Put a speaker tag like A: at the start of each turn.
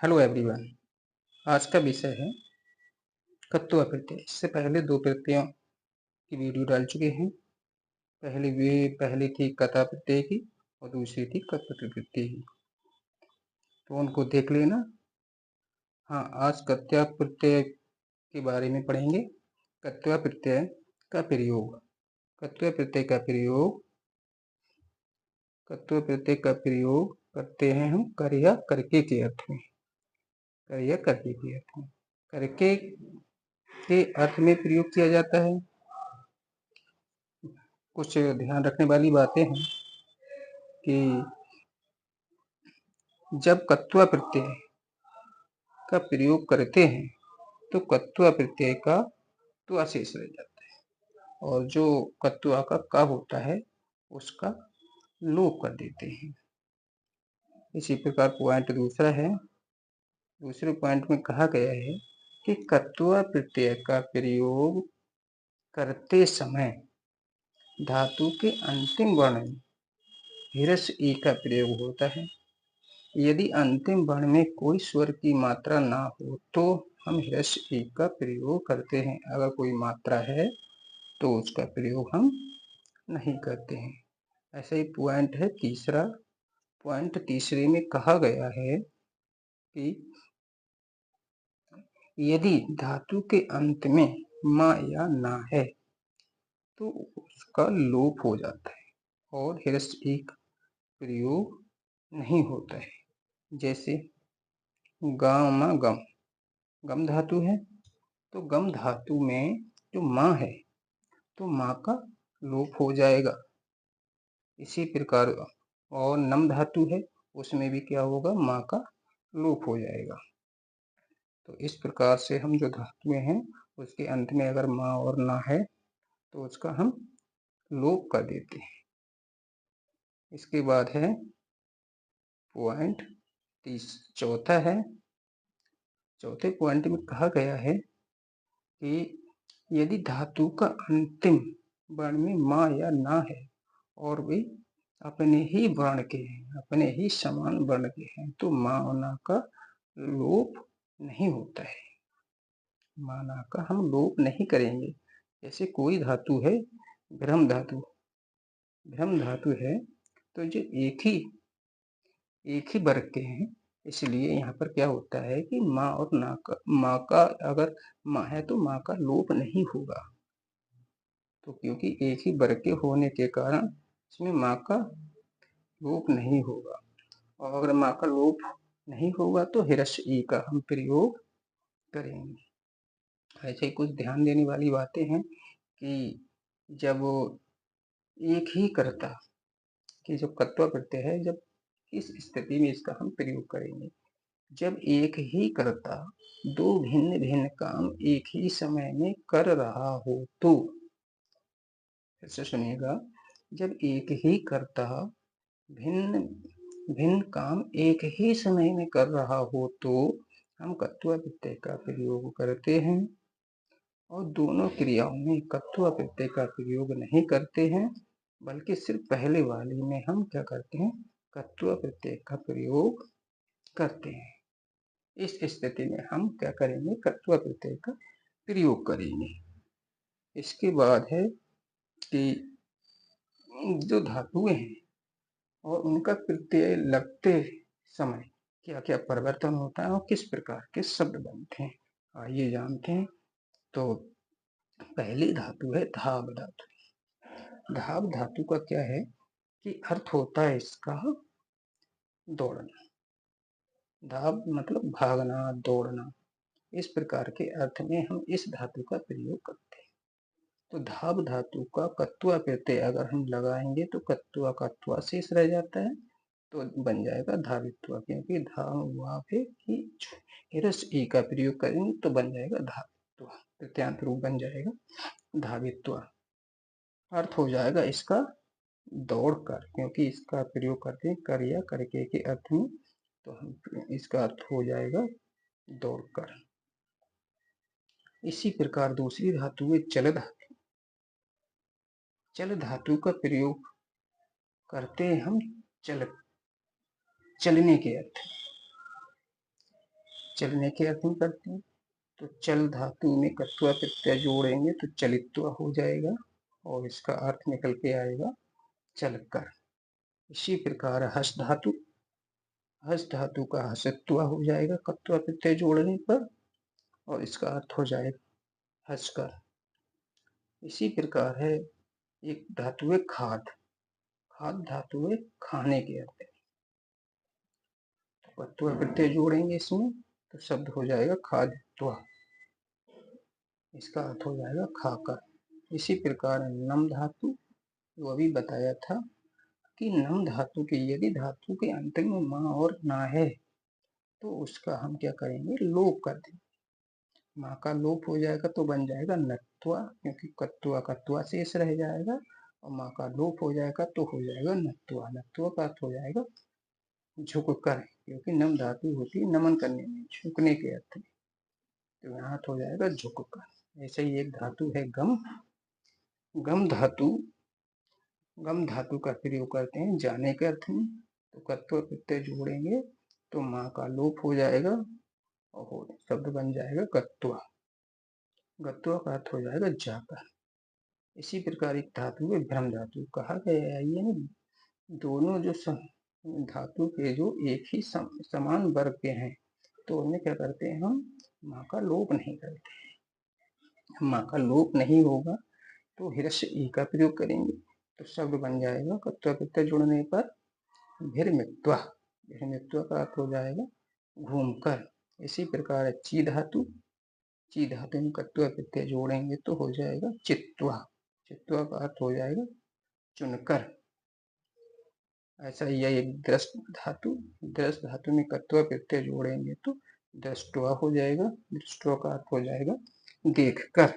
A: Hello everyone. आज का विषय है कत्वा प्रत्यय। इससे पहले दो प्रत्ययों की वीडियो डाल चुके हैं। पहली थी कथा प्रत्यय की और दूसरी थी कत्व प्रत्यय की, तो उनको देख लेना। हाँ, आज कत्वा प्रत्यय के बारे में पढ़ेंगे। कत्वा प्रत्यय का प्रयोग करते हैं हम कर या करके के अर्थ में। करके के अर्थ में प्रयोग किया जाता है। कुछ ध्यान रखने वाली बातें हैं कि जब कत्वा प्रत्यय का प्रयोग करते हैं तो कत्वा प्रत्यय का त्वा शेष रह जाता है और जो कत्वा का क होता है उसका लोप कर देते हैं। इसी प्रकार पॉइंट दूसरा है। दूसरे पॉइंट में कहा गया है कि कत्वा प्रत्यय का प्रयोग करते समय धातु के अंतिम वर्ण में ह्रस्व ई का प्रयोग होता है। यदि अंतिम वर्ण में कोई स्वर की मात्रा ना हो तो हम ह्रस्व ई का प्रयोग करते हैं। अगर कोई मात्रा है तो उसका प्रयोग हम नहीं करते हैं। ऐसा ही पॉइंट है तीसरा। पॉइंट तीसरे में कहा गया है कि यदि धातु के अंत में मा या ना है तो उसका लोप हो जाता है और ह्रस्व ई का प्रयोग नहीं होता है। जैसे गाम गम, गम धातु है तो गम धातु में जो माँ है तो माँ का लोप हो जाएगा। इसी प्रकार और नम धातु है उसमें भी क्या होगा, माँ का लोप हो जाएगा। तो इस प्रकार से हम जो धातुएं हैं उसके अंत में अगर माँ और ना है तो उसका हम लोप कर देते हैं। इसके बाद है पॉइंट चौथा है। चौथे पॉइंट में कहा गया है कि यदि धातु का अंतिम वर्ण में माँ या ना है और वे अपने ही वर्ण के हैं, अपने ही समान वर्ण के हैं तो माँ और ना का लोप नहीं होता है। माँ ना का हम लोप नहीं करेंगे। जैसे कोई धातु है ब्रह्म धातु है तो जो एक ही वर्ग के हैं, इसलिए यहाँ पर क्या होता है कि माँ और ना का, माँ का अगर माँ है तो माँ का लोप नहीं होगा। तो क्योंकि एक ही वर्ग के होने के कारण इसमें माँ का लोप नहीं होगा और अगर माँ का लोप नहीं होगा तो ह्रस्व ई का हम प्रयोग करेंगे। ऐसे ही कुछ ध्यान देने वाली बातें हैं कि जब एक ही कर्ता की जो कत्वा प्रत्यय है, जब इस स्थिति में इसका हम प्रयोग करेंगे जब एक ही कर्ता दो भिन्न भिन्न काम एक ही समय में कर रहा हो तो। फिर से सुनिएगा, जब एक ही कर्ता भिन्न भिन्न काम एक ही समय में कर रहा हो तो हम कत्वा प्रत्यय का प्रयोग करते हैं और दोनों क्रियाओं में कत्वा प्रत्यय का प्रयोग नहीं करते हैं, बल्कि सिर्फ पहले वाली में हम क्या करते हैं, कत्वा प्रत्यय का प्रयोग करते हैं। इस स्थिति में हम क्या करेंगे, कत्वा प्रत्यय का प्रयोग करेंगे। इसके बाद है कि जो धातुएं हैं और उनका प्रत्यय लगते समय क्या क्या परिवर्तन होता है और किस प्रकार के शब्द बनते हैं, आइए जानते हैं। तो पहली धातु है धाब धातु। धाब धातु का क्या है कि अर्थ होता है इसका दौड़ना। धाब मतलब भागना, दौड़ना। इस प्रकार के अर्थ में हम इस धातु का प्रयोग करते हैं। तो धाब धातु का कत्वा प्रत्यय अगर हम लगाएंगे तो कत्वा का त्वा शेष रह जाता है तो बन जाएगा धावित्वा। क्योंकि ह्रस्व ई का प्रयोग करेंगे तो बन जाएगा धावित्वा, तृतीयांत रूप बन जाएगा धावित्वा। अर्थ हो जाएगा इसका दौड़ कर, क्योंकि इसका प्रयोग करते हैं कर या करके के अर्थ में, तो हम इसका अर्थ हो जाएगा दौड़ कर। इसी प्रकार दूसरी धातु है चल धातु। चल धातु का प्रयोग करते हैं हम चलने के अर्थ। चलने के अर्थ में करते हैं। तो चल धातु में कत्वा प्रत्यय जोड़ेंगे तो चलित्वा हो जाएगा और इसका अर्थ निकल के आएगा चलकर। इसी प्रकार हस धातु का हसत्वा हो जाएगा कत्वा प्रत्यय जोड़ने पर और इसका अर्थ हो जाएगा हंसकर। इसी प्रकार है एक धातु है खाद धातु है खाने के अर्थ। तो कत्वा प्रत्यय जोड़ेंगे इसमें तो शब्द हो जाएगा खाद्यत्वा, इसका अर्थ हो जाएगा खाकर। इसी प्रकार नम धातु जो अभी बताया था कि नम धातु के यदि धातु के अंत में माँ और ना है तो उसका हम क्या करेंगे, लोप कर देंगे। माँ का लोप हो जाएगा तो बन जाएगा नत्वा, क्योंकि कत्वा कत्वा शेष रह जाएगा और माँ का लोप हो जाएगा तो हो जाएगा नत्वा। नत्वा का अर्थ हो जाएगा झुककर, क्योंकि नम धातु होती है नमन करने में, झुकने के अर्थ में, तो यहाँ हो जाएगा झुककर। ऐसे ही एक धातु है गम गम धातु का प्रयोग करते हैं जाने के अर्थ में। तो कत्व प्रत्यय जोड़ेंगे तो माँ का लोप हो जाएगा और शब्द बन जाएगा गत्वा। गत्वा का अर्थ हो जाएगा जाकर। इसी प्रकार एक धातु है भ्रम धातु। कहा गया है ये दोनों जो धातु के जो एक ही समान वर्ग के हैं तो उनमें क्या करते हैं, हम माँ का लोप नहीं करते। माँ का लोप नहीं होगा तो हिरस्य ई का प्रयोग करेंगे तो शब्द बन जाएगा कत्वा प्रत्यय जुड़ने पर भिर्मित्वा। भिर्मित्वा का अर्थ हो जाएगा घूमकर। इसी प्रकार ची धातु में कत्वा प्रत्यय जोड़ेंगे तो हो जाएगा चित्वा। चित्वा का अर्थ हो जाएगा चुनकर। ऐसा ही एक दृष्ट धातु में कत्वा प्रत्यय जोड़ेंगे तो दृष्टवा हो जाएगा। दृष्टवा का अर्थ हो जाएगा देखकर।